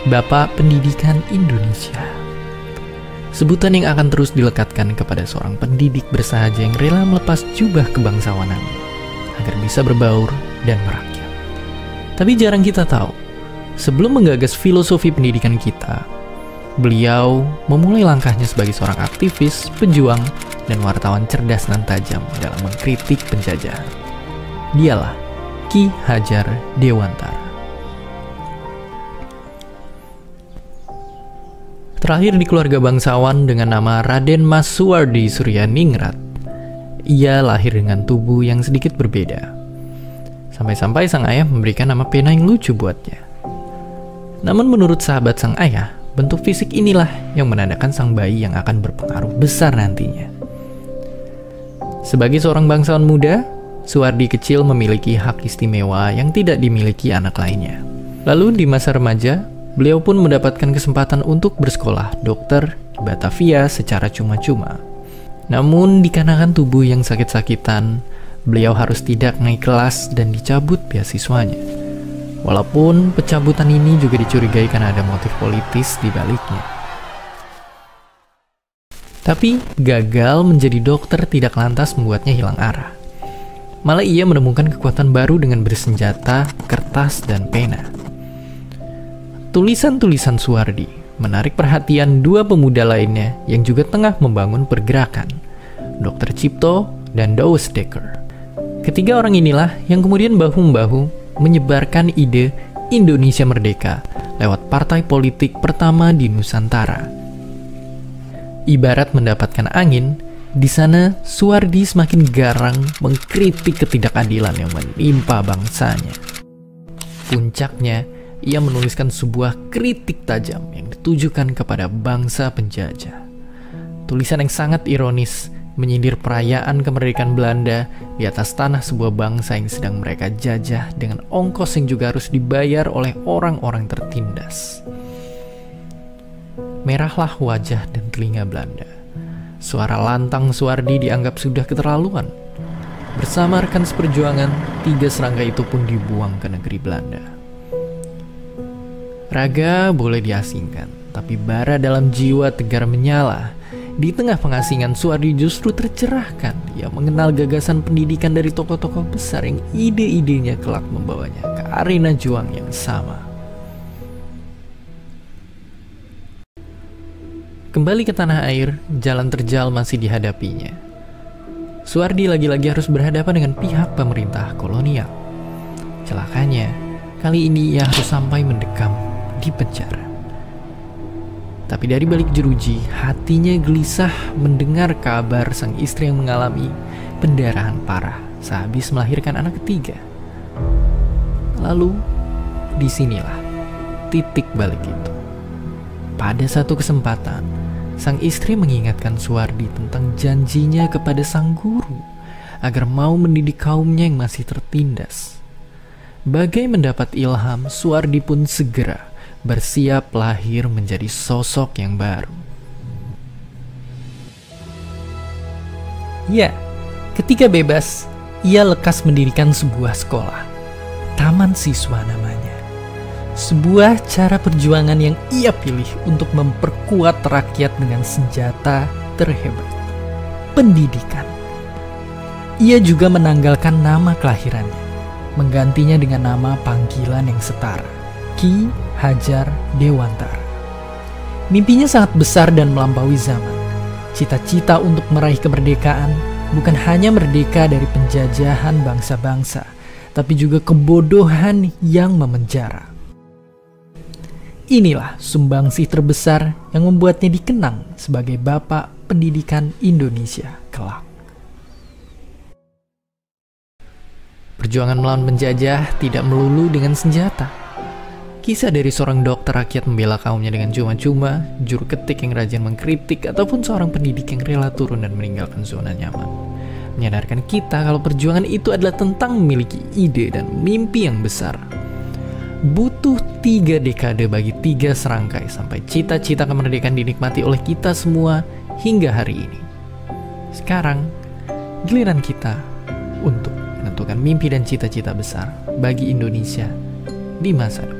Bapak Pendidikan Indonesia. Sebutan yang akan terus dilekatkan kepada seorang pendidik bersahaja yang rela melepas jubah kebangsawanan agar bisa berbaur dan merakyat. Tapi jarang kita tahu, sebelum menggagas filosofi pendidikan kita, beliau memulai langkahnya sebagai seorang aktivis, pejuang, dan wartawan cerdas dan tajam dalam mengkritik penjajah. Dialah Ki Hajar Dewantara. Terakhir di keluarga bangsawan dengan nama Raden Mas Suwardi Suryaningrat, ia lahir dengan tubuh yang sedikit berbeda. Sampai-sampai sang ayah memberikan nama pena yang lucu buatnya. Namun menurut sahabat sang ayah, bentuk fisik inilah yang menandakan sang bayi yang akan berpengaruh besar nantinya. Sebagai seorang bangsawan muda, Suwardi kecil memiliki hak istimewa yang tidak dimiliki anak lainnya. Lalu di masa remaja, beliau pun mendapatkan kesempatan untuk bersekolah dokter di Batavia secara cuma-cuma. Namun dikarenakan tubuh yang sakit-sakitan, beliau harus tidak naik kelas dan dicabut beasiswanya. Walaupun pencabutan ini juga dicurigai karena ada motif politis di baliknya. Tapi gagal menjadi dokter tidak lantas membuatnya hilang arah. Malah ia menemukan kekuatan baru dengan bersenjata, kertas, dan pena. Tulisan-tulisan Suwardi menarik perhatian dua pemuda lainnya yang juga tengah membangun pergerakan, Dr. Cipto dan Douwe Dekker. Ketiga orang inilah yang kemudian bahu-membahu menyebarkan ide Indonesia Merdeka lewat partai politik pertama di Nusantara. Ibarat mendapatkan angin, di sana Suwardi semakin garang mengkritik ketidakadilan yang menimpa bangsanya. Puncaknya, ia menuliskan sebuah kritik tajam yang ditujukan kepada bangsa penjajah. Tulisan yang sangat ironis menyindir perayaan kemerdekaan Belanda di atas tanah sebuah bangsa yang sedang mereka jajah dengan ongkos yang juga harus dibayar oleh orang-orang tertindas. Merahlah wajah dan telinga Belanda. Suara lantang Suwardi dianggap sudah keterlaluan. Bersama rekan seperjuangan, 3 serangga itu pun dibuang ke negeri Belanda. Raga boleh diasingkan, tapi bara dalam jiwa tegar menyala. Di tengah pengasingan, Suwardi justru tercerahkan. Ia mengenal gagasan pendidikan dari tokoh-tokoh besar yang ide-idenya kelak membawanya ke arena juang yang sama. Kembali ke tanah air, jalan terjal masih dihadapinya. Suwardi lagi-lagi harus berhadapan dengan pihak pemerintah kolonial. Celakanya, kali ini ia harus sampai mendekam di penjara. Tapi dari balik jeruji, hatinya gelisah mendengar kabar sang istri yang mengalami pendarahan parah sehabis melahirkan anak ketiga. Lalu, disinilah titik balik itu. Pada satu kesempatan, sang istri mengingatkan Suwardi tentang janjinya kepada sang guru agar mau mendidik kaumnya yang masih tertindas. Bagai mendapat ilham, Suwardi pun segera bersiap lahir menjadi sosok yang baru. Ya, ketika bebas, ia lekas mendirikan sebuah sekolah, Taman Siswa namanya. Sebuah cara perjuangan yang ia pilih untuk memperkuat rakyat dengan senjata terhebat, pendidikan. Ia juga menanggalkan nama kelahirannya, menggantinya dengan nama panggilan yang setara, Ki Hajar Dewantara. Mimpinya sangat besar dan melampaui zaman. Cita-cita untuk meraih kemerdekaan bukan hanya merdeka dari penjajahan bangsa-bangsa, tapi juga kebodohan yang memenjara. Inilah sumbangsih terbesar yang membuatnya dikenang sebagai Bapak Pendidikan Indonesia kelak. Perjuangan melawan penjajah tidak melulu dengan senjata. Kisah dari seorang dokter rakyat membela kaumnya dengan cuma-cuma, juru ketik yang rajin mengkritik, ataupun seorang pendidik yang rela turun dan meninggalkan zona nyaman, menyadarkan kita kalau perjuangan itu adalah tentang memiliki ide dan mimpi yang besar. Butuh 3 dekade bagi 3 serangkai sampai cita-cita kemerdekaan dinikmati oleh kita semua hingga hari ini. Sekarang, giliran kita untuk menentukan mimpi dan cita-cita besar bagi Indonesia di masa depan.